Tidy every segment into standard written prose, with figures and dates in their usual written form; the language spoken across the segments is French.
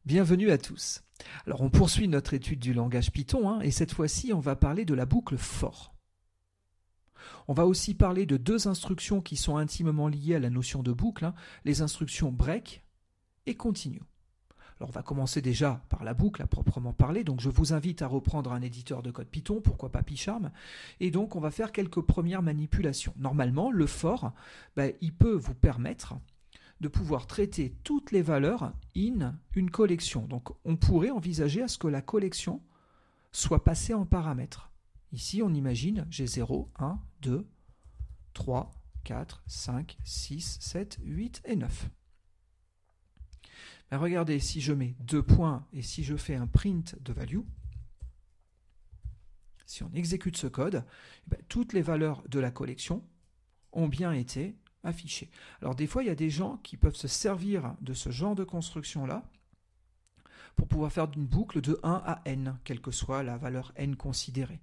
Bienvenue à tous. Alors on poursuit notre étude du langage Python et cette fois-ci on va parler de la boucle for. On va aussi parler de deux instructions qui sont intimement liées à la notion de boucle, les instructions break et continue. Alors on va commencer déjà par la boucle à proprement parler, donc je vous invite à reprendre un éditeur de code Python, pourquoi pas PyCharm, et donc on va faire quelques premières manipulations. Normalement le for, il peut vous permettre de pouvoir traiter toutes les valeurs in une collection. Donc on pourrait envisager à ce que la collection soit passée en paramètres. Ici on imagine j'ai 0, 1, 2, 3, 4, 5, 6, 7, 8 et 9. Regardez, si je mets 2 points et si je fais un print de value, si on exécute ce code, toutes les valeurs de la collection ont bien été affichées. Alors des fois, il y a des gens qui peuvent se servir de ce genre de construction-là pour pouvoir faire une boucle de 1 à n, quelle que soit la valeur n considérée.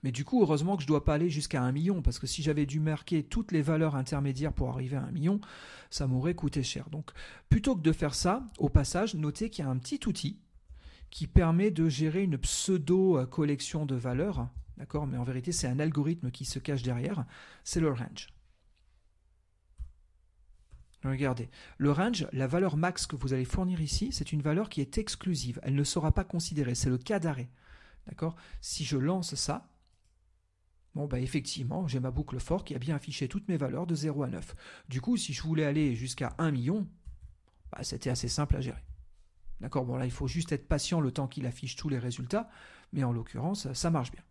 Mais du coup, heureusement que je ne dois pas aller jusqu'à 1 million, parce que si j'avais dû marquer toutes les valeurs intermédiaires pour arriver à 1 million, ça m'aurait coûté cher. Donc, plutôt que de faire ça, au passage, notez qu'il y a un petit outil qui permet de gérer une pseudo-collection de valeurs, d'accord, mais en vérité, c'est un algorithme qui se cache derrière, c'est le range. Regardez, le range, la valeur max que vous allez fournir ici, c'est une valeur qui est exclusive, elle ne sera pas considérée, c'est le cas d'arrêt. D'accord ? Si je lance ça, effectivement, j'ai ma boucle for qui a bien affiché toutes mes valeurs de 0 à 9. Du coup, si je voulais aller jusqu'à 1 million, c'était assez simple à gérer. D'accord ? Bon, là, il faut juste être patient le temps qu'il affiche tous les résultats, mais en l'occurrence, ça marche bien.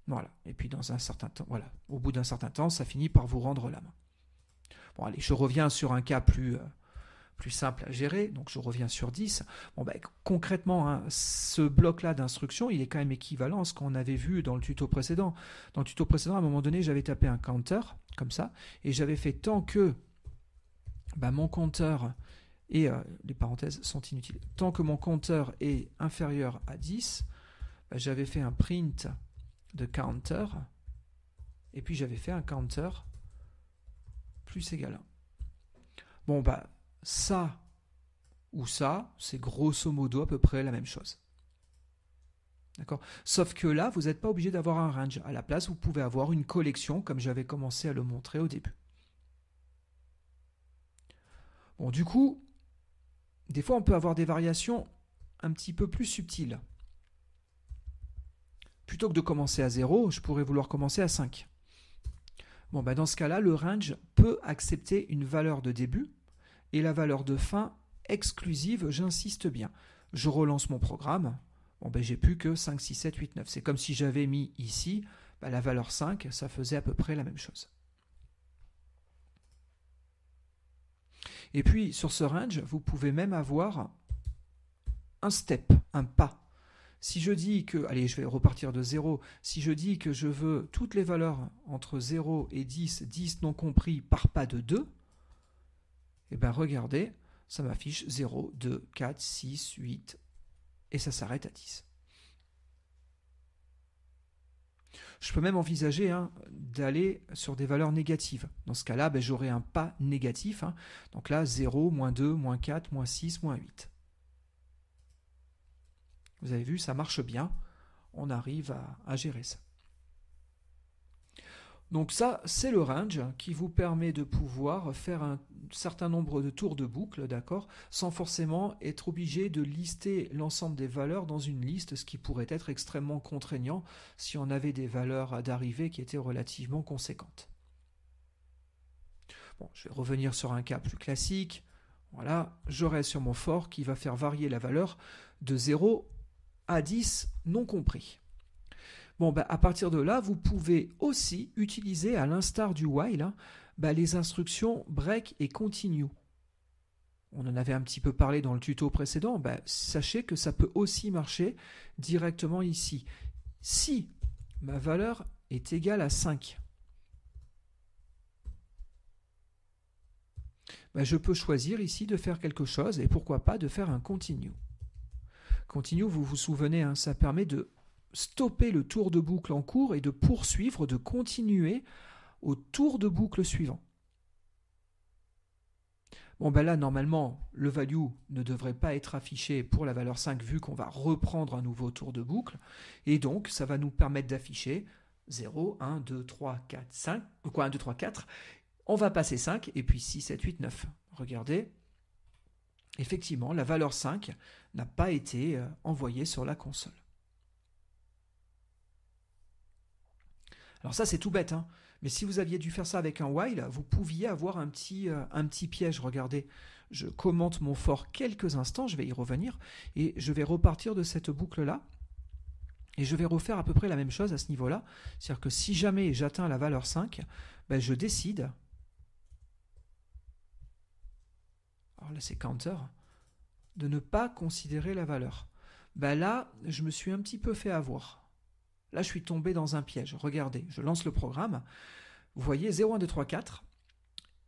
Voilà. Et puis, dans un certain temps, voilà, au bout d'un certain temps, ça finit par vous rendre la main. Bon, allez, je reviens sur un cas plus simple à gérer, donc je reviens sur 10. Concrètement, ce bloc-là d'instructions, il est quand même équivalent à ce qu'on avait vu dans le tuto précédent. Dans le tuto précédent, à un moment donné, j'avais tapé un counter, comme ça, et j'avais fait tant que mon compteur, et les parenthèses sont inutiles, tant que mon compteur est inférieur à 10, j'avais fait un print de counter, et puis j'avais fait un counter plus égal 1. Ça ou ça, c'est grosso modo à peu près la même chose. D'accord ? Sauf que là, vous n'êtes pas obligé d'avoir un range. À la place, vous pouvez avoir une collection, comme j'avais commencé à le montrer au début. Bon, du coup, des fois, on peut avoir des variations un petit peu plus subtiles. Plutôt que de commencer à 0, je pourrais vouloir commencer à 5. Bon, dans ce cas-là, le range peut accepter une valeur de début et la valeur de fin exclusive, j'insiste bien. Je relance mon programme, j'ai plus que 5, 6, 7, 8, 9. C'est comme si j'avais mis ici la valeur 5, ça faisait à peu près la même chose. Et puis sur ce range, vous pouvez même avoir un step, un pas. Si je dis que, allez, je vais repartir de 0, si je dis que je veux toutes les valeurs entre 0 et 10, 10 non compris par pas de 2, regardez, ça m'affiche 0, 2, 4, 6, 8, et ça s'arrête à 10. Je peux même envisager d'aller sur des valeurs négatives. Dans ce cas-là, j'aurai un pas négatif. Donc là, 0, moins 2, moins 4, moins 6, moins 8. Vous avez vu, ça marche bien. On arrive à gérer ça. Donc ça, c'est le range qui vous permet de pouvoir faire un certain nombre de tours de boucle, d'accord, sans forcément être obligé de lister l'ensemble des valeurs dans une liste, ce qui pourrait être extrêmement contraignant si on avait des valeurs d'arrivée qui étaient relativement conséquentes. Bon, je vais revenir sur un cas plus classique. Voilà, je reste sur mon for qui va faire varier la valeur de 0 à 10 non compris. À partir de là, vous pouvez aussi utiliser, à l'instar du while, les instructions break et continue. On en avait un petit peu parlé dans le tuto précédent. Sachez que ça peut aussi marcher directement ici. Si ma valeur est égale à 5, je peux choisir ici de faire quelque chose et pourquoi pas de faire un continue. Continue, vous vous souvenez, ça permet de stopper le tour de boucle en cours et de poursuivre, de continuer au tour de boucle suivant. Bon, ben là, normalement, le value ne devrait pas être affiché pour la valeur 5 vu qu'on va reprendre un nouveau tour de boucle. Et donc, ça va nous permettre d'afficher 0, 1, 2, 3, 4, 5. Quoi, 1, 2, 3, 4. On va passer 5 et puis 6, 7, 8, 9. Regardez. Effectivement, la valeur 5 n'a pas été envoyée sur la console. Alors ça, c'est tout bête, hein. Mais si vous aviez dû faire ça avec un while, vous pouviez avoir un petit piège. Regardez, je commente mon for quelques instants, je vais y revenir, et je vais repartir de cette boucle-là, et je vais refaire à peu près la même chose à ce niveau-là. C'est-à-dire que si jamais j'atteins la valeur 5, ben je décide, alors là c'est counter, de ne pas considérer la valeur. Ben là, je me suis un petit peu fait avoir. Là, je suis tombé dans un piège. Regardez, je lance le programme. Vous voyez, 0, 1, 2, 3, 4.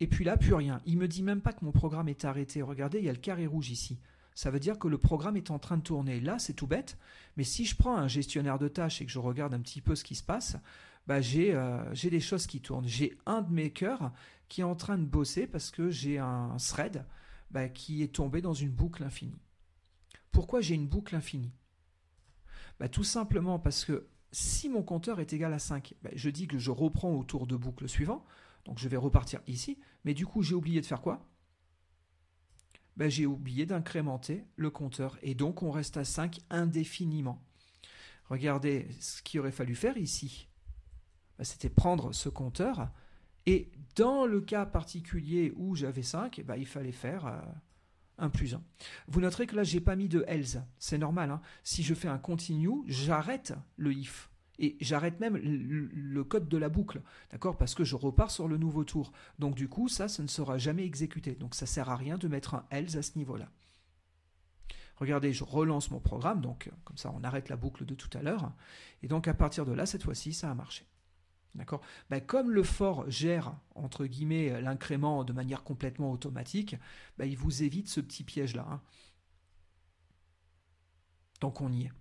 Et puis là, plus rien. Il ne me dit même pas que mon programme est arrêté. Regardez, il y a le carré rouge ici. Ça veut dire que le programme est en train de tourner. Là, c'est tout bête. Mais si je prends un gestionnaire de tâches et que je regarde un petit peu ce qui se passe, bah, j'ai des choses qui tournent. J'ai un de mes cœurs qui est en train de bosser parce que j'ai un thread qui est tombé dans une boucle infinie. Pourquoi j'ai une boucle infinie? Tout simplement parce que si mon compteur est égal à 5, je dis que je reprends au tour de boucle suivant, donc je vais repartir ici, mais du coup j'ai oublié de faire quoi? J'ai oublié d'incrémenter le compteur, et donc on reste à 5 indéfiniment. Regardez, ce qu'il aurait fallu faire ici, c'était prendre ce compteur, et dans le cas particulier où j'avais 5, il fallait faire 1 plus 1. Vous noterez que là, je n'ai pas mis de else. C'est normal, hein. Si je fais un continue, j'arrête le if. Et j'arrête même le code de la boucle, d'accord, parce que je repars sur le nouveau tour. Donc du coup, ça ne sera jamais exécuté. Donc ça ne sert à rien de mettre un else à ce niveau-là. Regardez, je relance mon programme, donc comme ça, on arrête la boucle de tout à l'heure. Et donc à partir de là, cette fois-ci, ça a marché. D'accord. Comme le for gère, entre guillemets, l'incrément de manière complètement automatique, il vous évite ce petit piège-là. Hein. Donc on y est.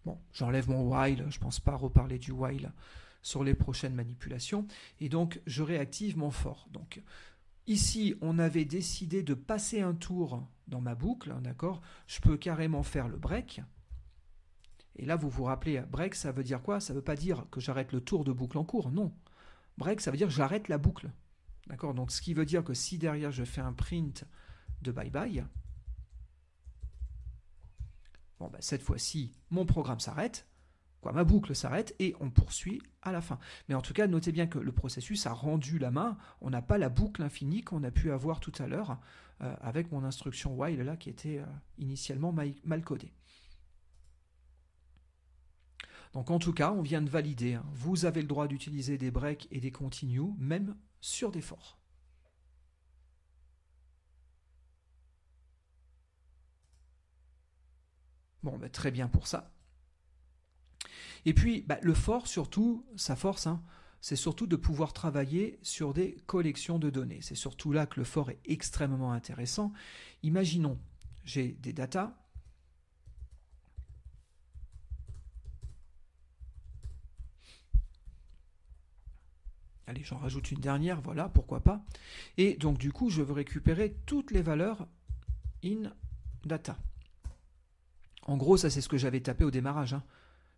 Bon, j'enlève mon while, je ne pense pas reparler du while sur les prochaines manipulations. Et donc, je réactive mon for. Donc, ici, on avait décidé de passer un tour dans ma boucle, d'accord. Je peux carrément faire le break. Et là, vous vous rappelez, break, ça veut dire quoi? Ça ne veut pas dire que j'arrête le tour de boucle en cours, non. Break, ça veut dire que j'arrête la boucle. D'accord? Donc, ce qui veut dire que si derrière, je fais un print de bye-bye, bon, cette fois-ci, mon programme s'arrête, ma boucle s'arrête, et on poursuit à la fin. Mais en tout cas, notez bien que le processus a rendu la main, on n'a pas la boucle infinie qu'on a pu avoir tout à l'heure avec mon instruction while là, qui était initialement mal codée. Donc en tout cas, on vient de valider. Hein. Vous avez le droit d'utiliser des breaks et des continues, même sur des forts. Bon, très bien pour ça. Et puis, le for, surtout, sa force, hein, c'est surtout de pouvoir travailler sur des collections de données. C'est surtout là que le for est extrêmement intéressant. Imaginons, j'ai des datas. Allez, j'en rajoute une dernière, voilà, pourquoi pas. Et donc, du coup, je veux récupérer toutes les valeurs in data. En gros, ça, c'est ce que j'avais tapé au démarrage. Hein.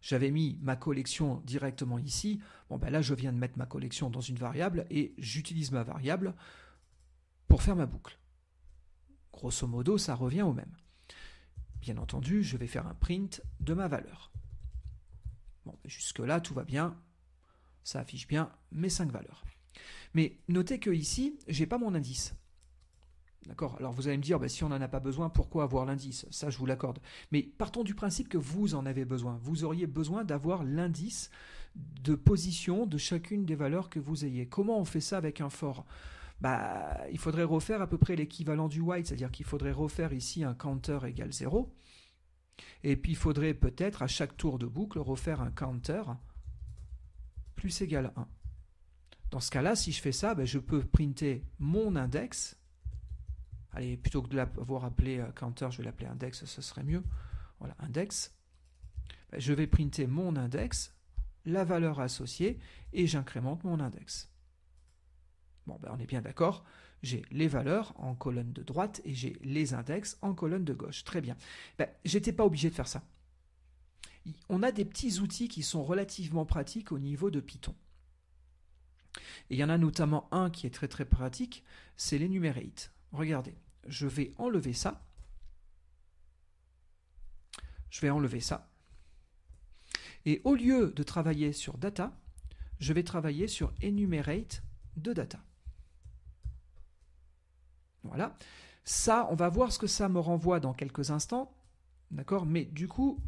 J'avais mis ma collection directement ici. Bon, là, je viens de mettre ma collection dans une variable et j'utilise ma variable pour faire ma boucle. Grosso modo, ça revient au même. Bien entendu, je vais faire un print de ma valeur. Bon, jusque-là, tout va bien. Ça affiche bien mes 5 valeurs. Mais notez que ici, je n'ai pas mon indice. D'accord. Alors vous allez me dire, si on n'en a pas besoin, pourquoi avoir l'indice? Ça, je vous l'accorde. Mais partons du principe que vous en avez besoin. Vous auriez besoin d'avoir l'indice de position de chacune des valeurs que vous ayez. Comment on fait ça avec un for? Il faudrait refaire à peu près l'équivalent du while, c'est-à-dire qu'il faudrait refaire ici un counter égale 0. Et puis il faudrait peut-être à chaque tour de boucle refaire un counter plus égal 1. Dans ce cas-là, si je fais ça, je peux printer mon index. Allez, plutôt que de l'avoir appelé counter, je vais l'appeler index, ce serait mieux. Voilà, index. Je vais printer mon index, la valeur associée, et j'incrémente mon index. Bon, ben on est bien d'accord. J'ai les valeurs en colonne de droite et j'ai les index en colonne de gauche. Très bien. Ben, j'étais pas obligé de faire ça. On a des petits outils qui sont relativement pratiques au niveau de Python. Et il y en a notamment un qui est très très pratique, c'est l'enumerate. Regardez, je vais enlever ça. Je vais enlever ça. Et au lieu de travailler sur data, je vais travailler sur enumerate de data. Voilà. Ça, on va voir ce que ça me renvoie dans quelques instants. D'accord? Mais du coup,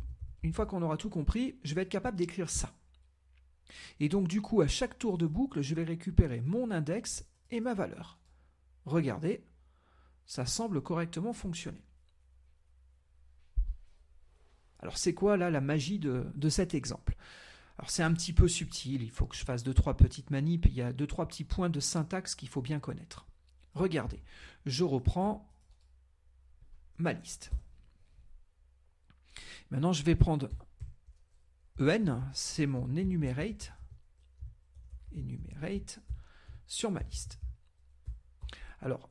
une fois qu'on aura tout compris, je vais être capable d'écrire ça. Et donc, du coup, à chaque tour de boucle, je vais récupérer mon index et ma valeur. Regardez, ça semble correctement fonctionner. Alors, c'est quoi, là, la magie de cet exemple? Alors, c'est un petit peu subtil, il faut que je fasse 2-3 petites manips, il y a 2-3 petits points de syntaxe qu'il faut bien connaître. Regardez, je reprends ma liste. Maintenant, je vais prendre en, c'est mon enumerate sur ma liste. Alors,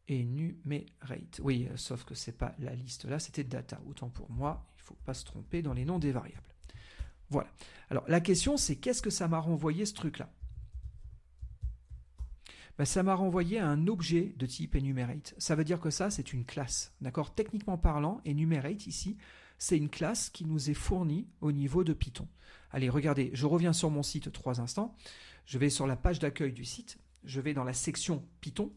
enumerate, oui, sauf que c'est pas la liste là, c'était data. Autant pour moi, il ne faut pas se tromper dans les noms des variables. Voilà. Alors, la question, c'est qu'est-ce que ça m'a renvoyé ce truc-là? Ben, ça m'a renvoyé à un objet de type enumerate. Ça veut dire que ça, c'est une classe. D'accord? Techniquement parlant, enumerate ici, c'est une classe qui nous est fournie au niveau de Python. Allez, regardez, je reviens sur mon site 3 instants. Je vais sur la page d'accueil du site. Je vais dans la section Python.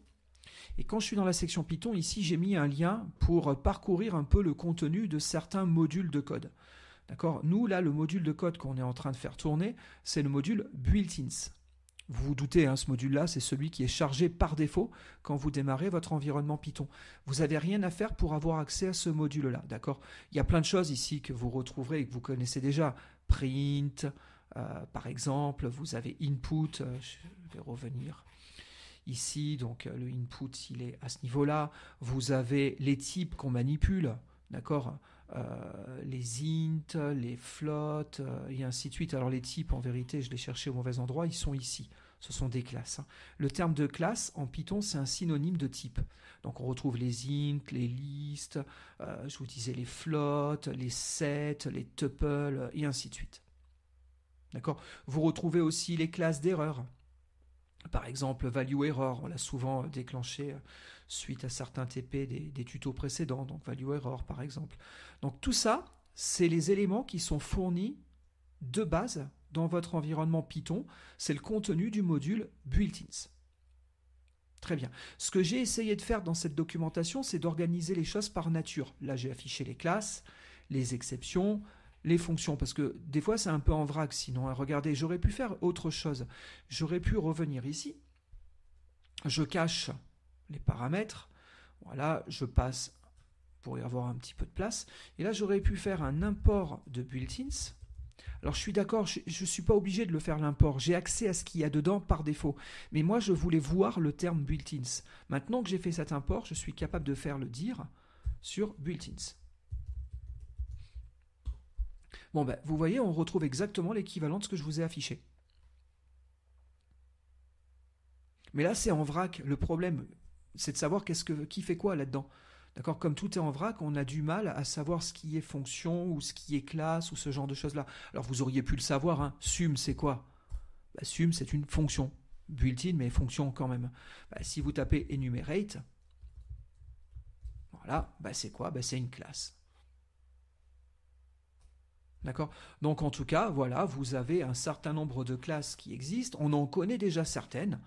Et quand je suis dans la section Python, ici, j'ai mis un lien pour parcourir un peu le contenu de certains modules de code. D'accord? Nous, là, le module de code qu'on est en train de faire tourner, c'est le module built-ins. Vous vous doutez, hein, ce module-là, c'est celui qui est chargé par défaut quand vous démarrez votre environnement Python. Vous n'avez rien à faire pour avoir accès à ce module-là, d'accord? Il y a plein de choses ici que vous retrouverez et que vous connaissez déjà. Print, par exemple, vous avez input, je vais revenir ici, donc le input, il est à ce niveau-là. Vous avez les types qu'on manipule, d'accord? Les int, les floats, et ainsi de suite. Alors les types, en vérité, je les cherchais au mauvais endroit, ils sont ici. Ce sont des classes. Hein. Le terme de classe, en Python, c'est un synonyme de type. Donc on retrouve les int, les lists, je vous disais les floats, les sets, les tuples, et ainsi de suite. D'accord? Vous retrouvez aussi les classes d'erreurs. Par exemple, value error, on l'a souvent déclenché suite à certains TP des tutos précédents, donc value error par exemple. Donc tout ça, c'est les éléments qui sont fournis de base dans votre environnement Python, c'est le contenu du module built-ins. Très bien. Ce que j'ai essayé de faire dans cette documentation, c'est d'organiser les choses par nature. Là, j'ai affiché les classes, les exceptions, les fonctions, parce que des fois c'est un peu en vrac sinon. Hein. Regardez, j'aurais pu faire autre chose. J'aurais pu revenir ici, je cache les paramètres, voilà, je passe pour y avoir un petit peu de place, et là j'aurais pu faire un import de built-ins. Alors je suis d'accord, je ne suis pas obligé de le faire l'import, j'ai accès à ce qu'il y a dedans par défaut, mais moi je voulais voir le terme built-ins. Maintenant que j'ai fait cet import, je suis capable de faire le dir sur built-ins. Bon, ben, vous voyez, on retrouve exactement l'équivalent de ce que je vous ai affiché. Mais là, c'est en vrac. Le problème, c'est de savoir qui fait quoi là-dedans. D'accord? Comme tout est en vrac, on a du mal à savoir ce qui est fonction ou ce qui est classe ou ce genre de choses-là. Alors, vous auriez pu le savoir. Hein. Sum, c'est quoi? Bah, sum, c'est une fonction. Built-in, mais fonction quand même. Bah, si vous tapez enumerate, voilà, bah, c'est quoi? Bah, c'est une classe. D'accord? Donc en tout cas, voilà, vous avez un certain nombre de classes qui existent. On en connaît déjà certaines.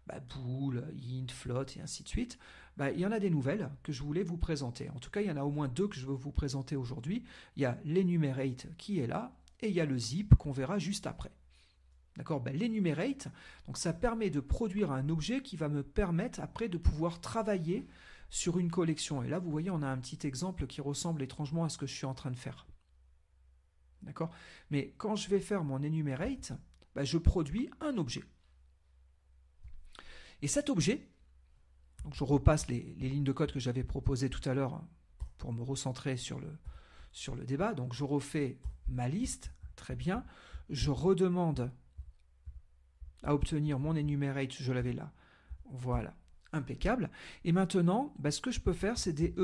Bah, bool, int, float et ainsi de suite. Bah, il y en a des nouvelles que je voulais vous présenter. En tout cas, il y en a au moins 2 que je veux vous présenter aujourd'hui. Il y a l'enumerate qui est là et il y a le zip qu'on verra juste après. D'accord? Bah, l'enumerate, donc ça permet de produire un objet qui va me permettre après de pouvoir travailler sur une collection. Et là, vous voyez, on a un petit exemple qui ressemble étrangement à ce que je suis en train de faire. D'accord? Mais quand je vais faire mon enumerate, bah, je produis un objet. Et cet objet, donc je repasse les lignes de code que j'avais proposées tout à l'heure pour me recentrer sur le débat. Donc je refais ma liste, très bien. Je redemande... à obtenir mon enumerate, je l'avais là. Voilà, impeccable. Et maintenant, ce que je peux faire, c'est des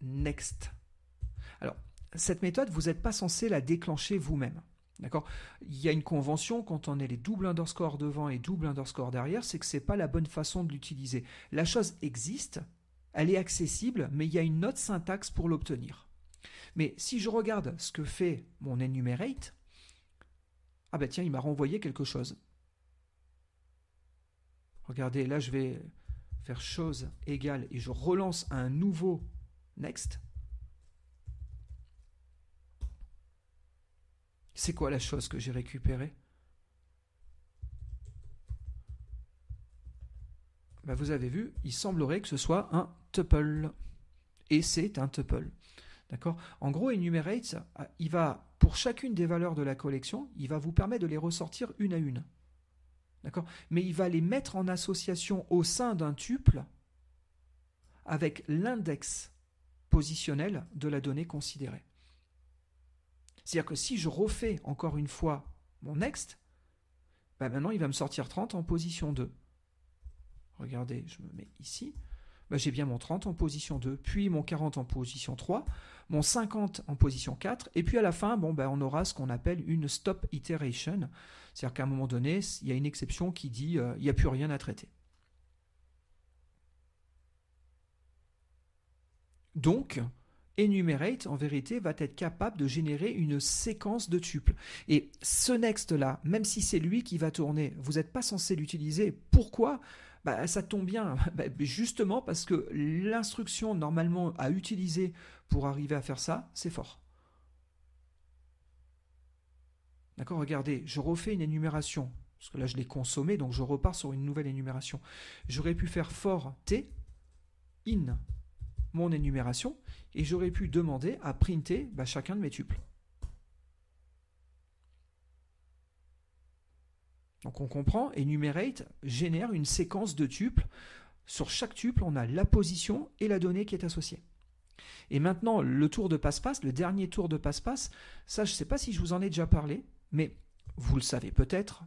en.next. Alors, cette méthode, vous n'êtes pas censé la déclencher vous-même. D'accord ? Il y a une convention quand on est les double underscore devant et double underscore derrière, c'est que ce n'est pas la bonne façon de l'utiliser. La chose existe, elle est accessible, mais il y a une autre syntaxe pour l'obtenir. Mais si je regarde ce que fait mon enumerate, ah ben tiens, il m'a renvoyé quelque chose. Regardez, là je vais faire chose égale et je relance un nouveau next. C'est quoi la chose que j'ai récupérée ? Vous avez vu, il semblerait que ce soit un tuple. Et c'est un tuple. D'accord ? En gros, enumerate, il va, pour chacune des valeurs de la collection, il va vous permettre de les ressortir une à une. D'accord ? Mais il va les mettre en association au sein d'un tuple avec l'index positionnel de la donnée considérée. C'est-à-dire que si je refais encore une fois mon next, maintenant il va me sortir 30 en position 2. Regardez, je me mets ici. J'ai bien mon 30 en position 2, puis mon 40 en position 3, mon 50 en position 4, et puis à la fin, on aura ce qu'on appelle une stop iteration. C'est-à-dire qu'à un moment donné, il y a une exception qui dit il n'y a plus rien à traiter. Donc, enumerate, en vérité, va être capable de générer une séquence de tuples. Et ce next-là, même si c'est lui qui va tourner, vous n'êtes pas censé l'utiliser. Pourquoi ? Ça tombe bien, justement parce que l'instruction normalement à utiliser pour arriver à faire ça, c'est for. D'accord, regardez, je refais une énumération, parce que là je l'ai consommé, donc je repars sur une nouvelle énumération. J'aurais pu faire for t in mon énumération, et j'aurais pu demander à printer chacun de mes tuples. Donc on comprend, enumerate génère une séquence de tuples. Sur chaque tuple, on a la position et la donnée qui est associée. Et maintenant, le tour de passe-passe, le dernier tour de passe-passe, ça je ne sais pas si je vous en ai déjà parlé, mais vous le savez peut-être,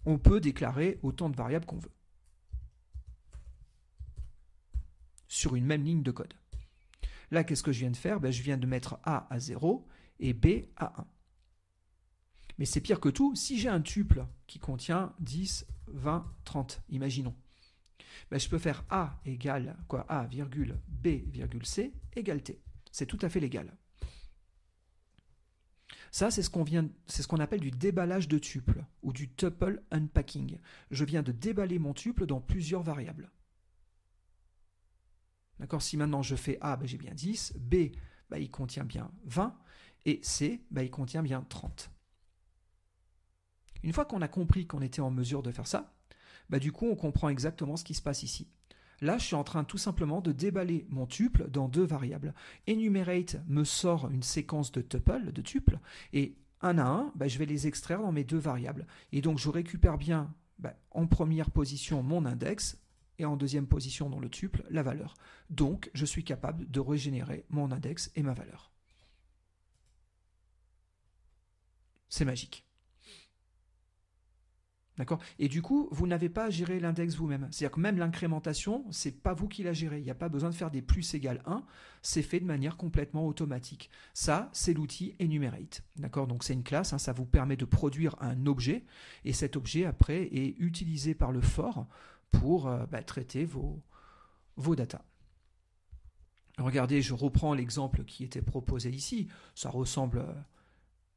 on peut déclarer autant de variables qu'on veut. Sur une même ligne de code. Là, qu'est-ce que je viens de faire ? Je viens de mettre A à 0 et B à 1. Mais c'est pire que tout, si j'ai un tuple qui contient 10, 20, 30, imaginons, je peux faire A égale A, virgule, B, virgule, C égale T. C'est tout à fait légal. Ça, c'est ce qu'on appelle du déballage de tuple ou du tuple unpacking. Je viens de déballer mon tuple dans plusieurs variables. D'accord ? Si maintenant je fais A, j'ai bien 10, B, il contient bien 20, et C, il contient bien 30. Une fois qu'on a compris qu'on était en mesure de faire ça, du coup on comprend exactement ce qui se passe ici. Là, je suis en train tout simplement de déballer mon tuple dans deux variables. Enumerate me sort une séquence de tuples, de tuples, et un à un, je vais les extraire dans mes deux variables. Et donc je récupère bien en première position mon index, et en deuxième position dans le tuple, la valeur. Donc, je suis capable de régénérer mon index et ma valeur. C'est magique. D'accord ? Et du coup, vous n'avez pas à gérer l'index vous-même. C'est-à-dire que même l'incrémentation, ce n'est pas vous qui la gérez. Il n'y a pas besoin de faire des plus égale 1. C'est fait de manière complètement automatique. Ça, c'est l'outil enumerate. D'accord ? Donc, c'est une classe. Ça vous permet de produire un objet. Et cet objet, après, est utilisé par le for pour traiter vos datas. Regardez, je reprends l'exemple qui était proposé ici. Ça ressemble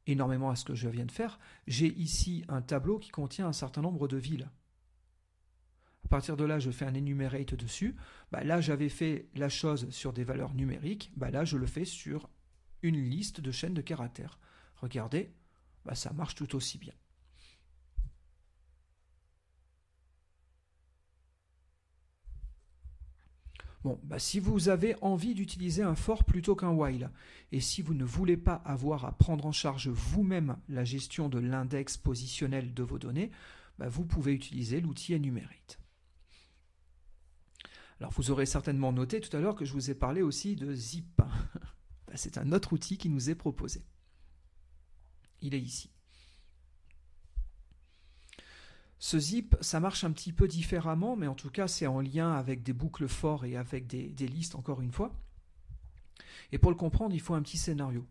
énormément à ce que je viens de faire. J'ai ici un tableau qui contient un certain nombre de villes. À partir de là, je fais un enumerate dessus. Là, j'avais fait la chose sur des valeurs numériques. Là, je le fais sur une liste de chaînes de caractères. Regardez, ça marche tout aussi bien. Bon, si vous avez envie d'utiliser un for plutôt qu'un while, et si vous ne voulez pas avoir à prendre en charge vous-même la gestion de l'index positionnel de vos données, vous pouvez utiliser l'outil enumerate. Alors vous aurez certainement noté tout à l'heure que je vous ai parlé aussi de zip. C'est un autre outil qui nous est proposé. Il est ici. Ce zip, ça marche un petit peu différemment, mais en tout cas, c'est en lien avec des boucles for et avec des listes, encore une fois. Et pour le comprendre, il faut un petit scénario.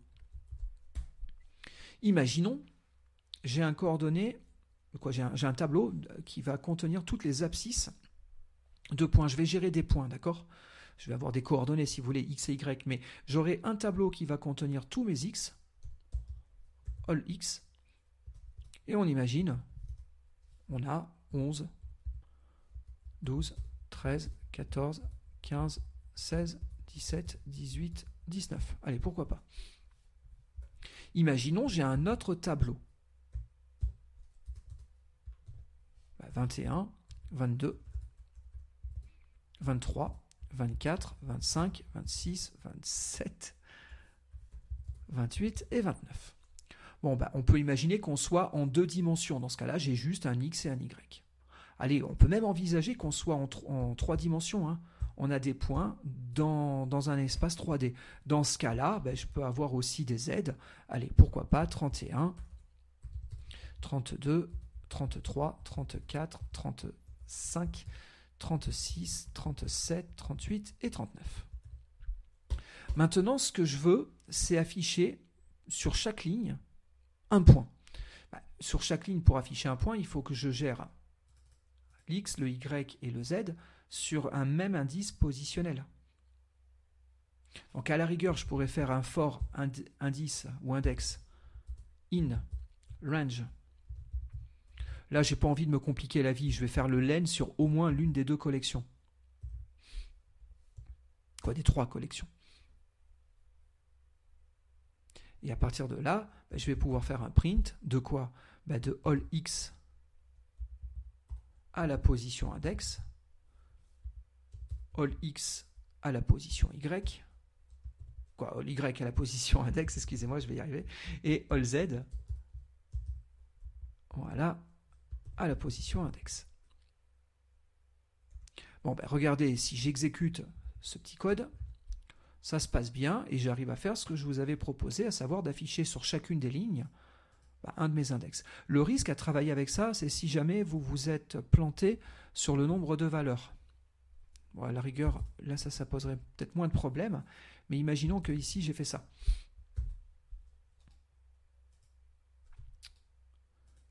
Imaginons, j'ai un coordonné, j'ai un tableau qui va contenir toutes les abscisses de points. Je vais gérer des points, d'accord? Je vais avoir des coordonnées, si vous voulez, x et y, mais j'aurai un tableau qui va contenir tous mes x, all x, et on imagine, on a 11, 12, 13, 14, 15, 16, 17, 18, 19. Allez, pourquoi pas. Imaginons, j'ai un autre tableau. 21, 22, 23, 24, 25, 26, 27, 28 et 29. Bon, on peut imaginer qu'on soit en 2 dimensions. Dans ce cas-là, j'ai juste un x et un y. Allez, on peut même envisager qu'on soit en 3 dimensions. Hein. On a des points dans un espace 3D. Dans ce cas-là, je peux avoir aussi des z. Allez, pourquoi pas 31, 32, 33, 34, 35, 36, 37, 38 et 39. Maintenant, ce que je veux, c'est afficher sur chaque ligne un point. Sur chaque ligne, pour afficher un point, il faut que je gère l'X, le Y et le Z sur un même indice positionnel. Donc à la rigueur, je pourrais faire un for indice ou index in range. Là, j'ai pas envie de me compliquer la vie. Je vais faire le len sur au moins l'une des 2 collections. Des 3 collections. Et à partir de là, je vais pouvoir faire un print de quoi? De all x à la position index, all x à la position y, all y à la position index, excusez-moi, je vais y arriver, et all z, voilà, à la position index. Bon, regardez, si j'exécute ce petit code, ça se passe bien et j'arrive à faire ce que je vous avais proposé, à savoir d'afficher sur chacune des lignes un de mes index. Le risque à travailler avec ça, c'est si jamais vous vous êtes planté sur le nombre de valeurs. Bon, à la rigueur, là, ça poserait peut-être moins de problèmes, mais imaginons que ici, j'ai fait ça.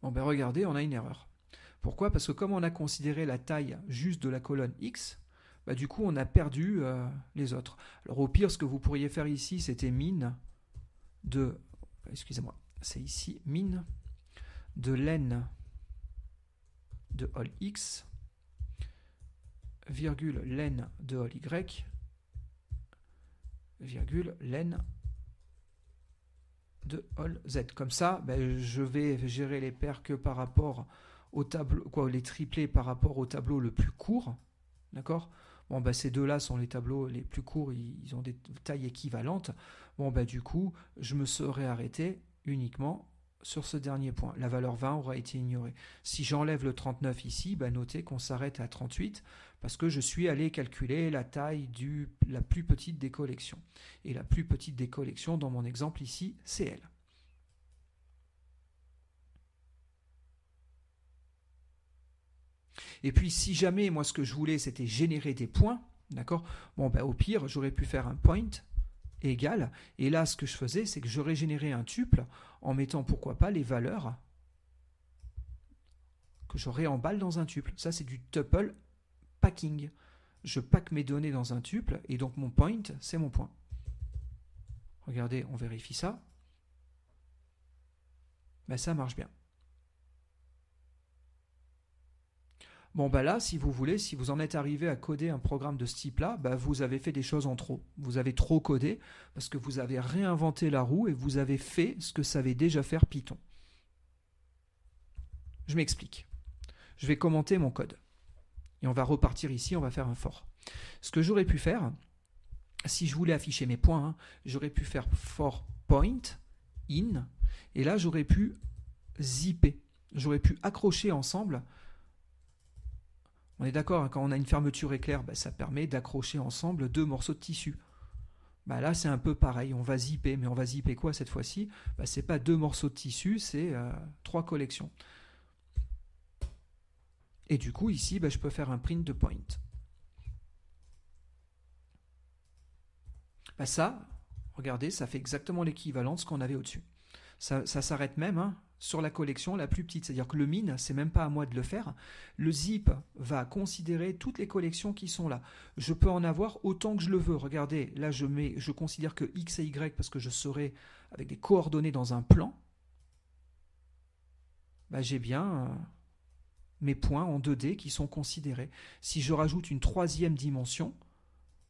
Bon, regardez, on a une erreur. Pourquoi? Parce que comme on a considéré la taille juste de la colonne X, du coup, on a perdu les autres. Alors, au pire, ce que vous pourriez faire ici, c'était min de... Excusez-moi, c'est ici min de len de all x, virgule len de all y, virgule len de all z. Comme ça, je vais gérer les paires que par rapport au tableau, les triplés par rapport au tableau le plus court. D'accord? Bon, ces deux-là sont les tableaux les plus courts, ils ont des tailles équivalentes. Bon, du coup, je me serais arrêté uniquement sur ce dernier point. La valeur 20 aura été ignorée. Si j'enlève le 39 ici, notez qu'on s'arrête à 38 parce que je suis allé calculer la taille la plus petite des collections. Et la plus petite des collections, dans mon exemple ici, c'est elle. Et puis, si jamais, moi, ce que je voulais, c'était générer des points, d'accord? Bon, au pire, j'aurais pu faire un point égal. Et là, ce que je faisais, c'est que j'aurais généré un tuple en mettant, pourquoi pas, les valeurs que je réemballe dans un tuple. Ça, c'est du tuple packing. Je pack mes données dans un tuple, et donc mon point, c'est mon point. Regardez, on vérifie ça. Ça marche bien. Bon, là, si vous voulez, si vous en êtes arrivé à coder un programme de ce type-là, vous avez fait des choses en trop. Vous avez trop codé parce que vous avez réinventé la roue et vous avez fait ce que savait déjà faire Python. Je m'explique. Je vais commenter mon code. Et on va repartir ici, on va faire un for. Ce que j'aurais pu faire, si je voulais afficher mes points, j'aurais pu faire for point in, et là, j'aurais pu zipper. J'aurais pu accrocher ensemble. On est d'accord, quand on a une fermeture éclair, ça permet d'accrocher ensemble 2 morceaux de tissu. Là, c'est un peu pareil, on va zipper, mais on va zipper quoi cette fois-ci? C'est pas 2 morceaux de tissu, c'est 3 collections. Et du coup, ici, je peux faire un print de point. Ça, regardez, ça fait exactement l'équivalent de ce qu'on avait au-dessus. Ça s'arrête même sur la collection la plus petite. C'est-à-dire que le min, c'est même pas à moi de le faire. Le zip va considérer toutes les collections qui sont là. Je peux en avoir autant que je le veux. Regardez, là je considère que X et Y parce que je serai avec des coordonnées dans un plan. J'ai bien mes points en 2D qui sont considérés. Si je rajoute une troisième dimension,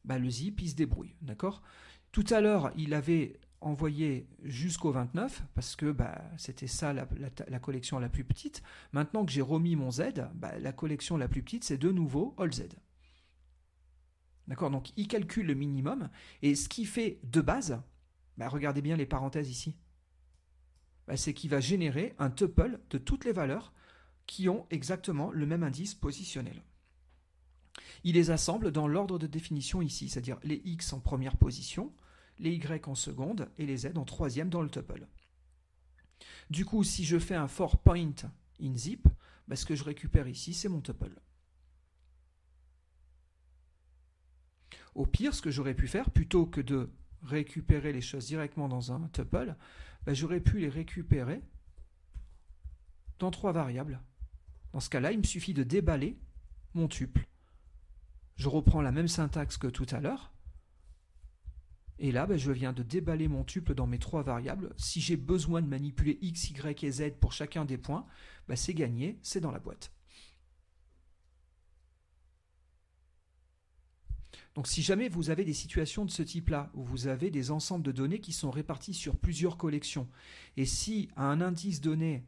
le zip il se débrouille. D'accord ? Tout à l'heure, il avait envoyé jusqu'au 29 parce que c'était ça la collection la plus petite. Maintenant que j'ai remis mon Z, la collection la plus petite c'est de nouveau all Z. D'accord ? Donc il calcule le minimum et ce qu'il fait de base, regardez bien les parenthèses ici, c'est qu'il va générer un tuple de toutes les valeurs qui ont exactement le même indice positionnel. Il les assemble dans l'ordre de définition ici, c'est-à-dire les X en première position, les Y en seconde et les Z en troisième dans le tuple. Du coup, si je fais un for point in zip, ce que je récupère ici, c'est mon tuple. Au pire, ce que j'aurais pu faire, plutôt que de récupérer les choses directement dans un tuple, j'aurais pu les récupérer dans 3 variables. Dans ce cas-là, il me suffit de déballer mon tuple. Je reprends la même syntaxe que tout à l'heure. Et là, je viens de déballer mon tuple dans mes 3 variables. Si j'ai besoin de manipuler X, Y et Z pour chacun des points, c'est gagné, c'est dans la boîte. Donc si jamais vous avez des situations de ce type-là, où vous avez des ensembles de données qui sont répartis sur plusieurs collections, et si à un indice donné,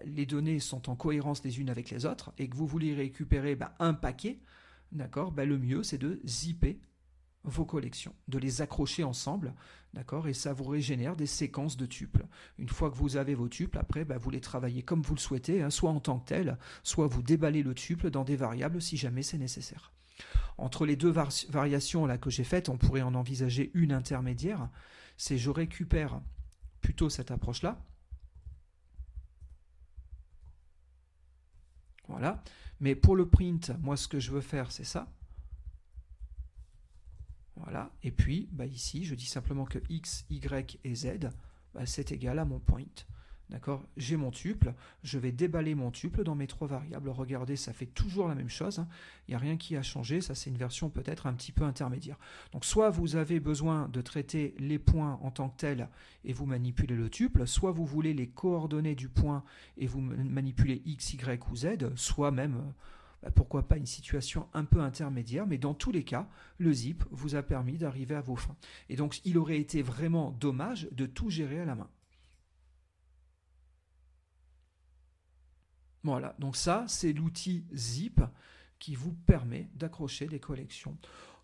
les données sont en cohérence les unes avec les autres, et que vous voulez récupérer un paquet, d'accord, le mieux c'est de zipper vos collections, de les accrocher ensemble, d'accord, et ça vous régénère des séquences de tuples. Une fois que vous avez vos tuples, après, vous les travaillez comme vous le souhaitez, soit en tant que tel, soit vous déballez le tuple dans des variables si jamais c'est nécessaire. Entre les deux variations là que j'ai faites, on pourrait en envisager une intermédiaire, c'est je récupère plutôt cette approche-là. Voilà. Mais pour le print, moi ce que je veux faire, c'est ça. Voilà. Et puis, ici, je dis simplement que X, Y et Z, c'est égal à mon point. D'accord ? J'ai mon tuple, je vais déballer mon tuple dans mes 3 variables. Regardez, ça fait toujours la même chose. Il n'y a rien qui a changé. Ça, c'est une version peut-être un petit peu intermédiaire. Donc, soit vous avez besoin de traiter les points en tant que tels et vous manipulez le tuple, soit vous voulez les coordonnées du point et vous manipulez X, Y ou Z, soit même... pourquoi pas une situation un peu intermédiaire, mais dans tous les cas, le zip vous a permis d'arriver à vos fins. Et donc, il aurait été vraiment dommage de tout gérer à la main. Voilà, donc ça, c'est l'outil zip qui vous permet d'accrocher des collections.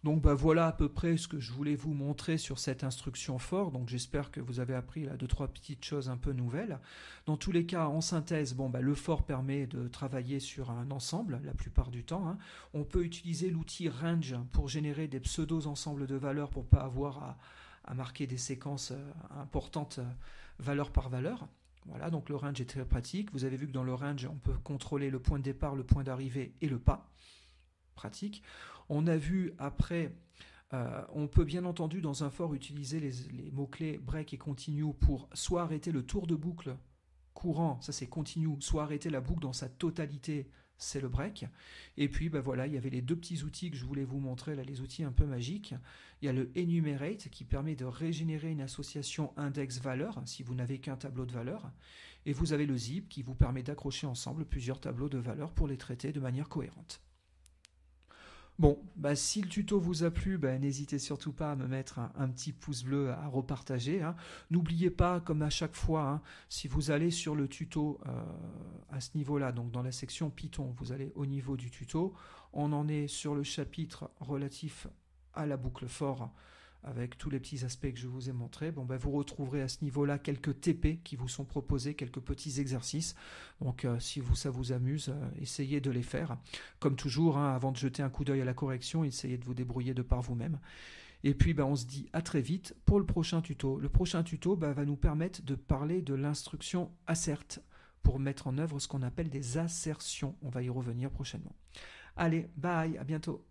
Donc voilà à peu près ce que je voulais vous montrer sur cette instruction for. Donc j'espère que vous avez appris là 2-3 petites choses un peu nouvelles. Dans tous les cas, en synthèse, le for permet de travailler sur un ensemble la plupart du temps. On peut utiliser l'outil range pour générer des pseudo-ensembles de valeurs pour ne pas avoir à marquer des séquences importantes valeur par valeur. Voilà, donc le range est très pratique. Vous avez vu que dans le range, on peut contrôler le point de départ, le point d'arrivée et le pas. Pratique. On a vu après, on peut bien entendu dans un for utiliser les mots-clés break et continue pour soit arrêter le tour de boucle courant, ça c'est continue, soit arrêter la boucle dans sa totalité, c'est le break. Et puis voilà, il y avait les 2 petits outils que je voulais vous montrer, là, les outils un peu magiques. Il y a le enumerate qui permet de régénérer une association index-valeur si vous n'avez qu'un tableau de valeurs. Et vous avez le zip qui vous permet d'accrocher ensemble plusieurs tableaux de valeurs pour les traiter de manière cohérente. Bon, si le tuto vous a plu, n'hésitez surtout pas à me mettre un petit pouce bleu à repartager. N'oubliez pas, comme à chaque fois, si vous allez sur le tuto à ce niveau-là, donc dans la section Python, vous allez au niveau du tuto, on en est sur le chapitre relatif à la boucle for, avec tous les petits aspects que je vous ai montrés. Vous retrouverez à ce niveau-là quelques TP qui vous sont proposés, quelques petits exercices. Donc si ça vous amuse, essayez de les faire. Comme toujours, avant de jeter un coup d'œil à la correction, essayez de vous débrouiller de par vous-même. Et puis on se dit à très vite pour le prochain tuto. Le prochain tuto va nous permettre de parler de l'instruction assert pour mettre en œuvre ce qu'on appelle des assertions. On va y revenir prochainement. Allez, bye, à bientôt.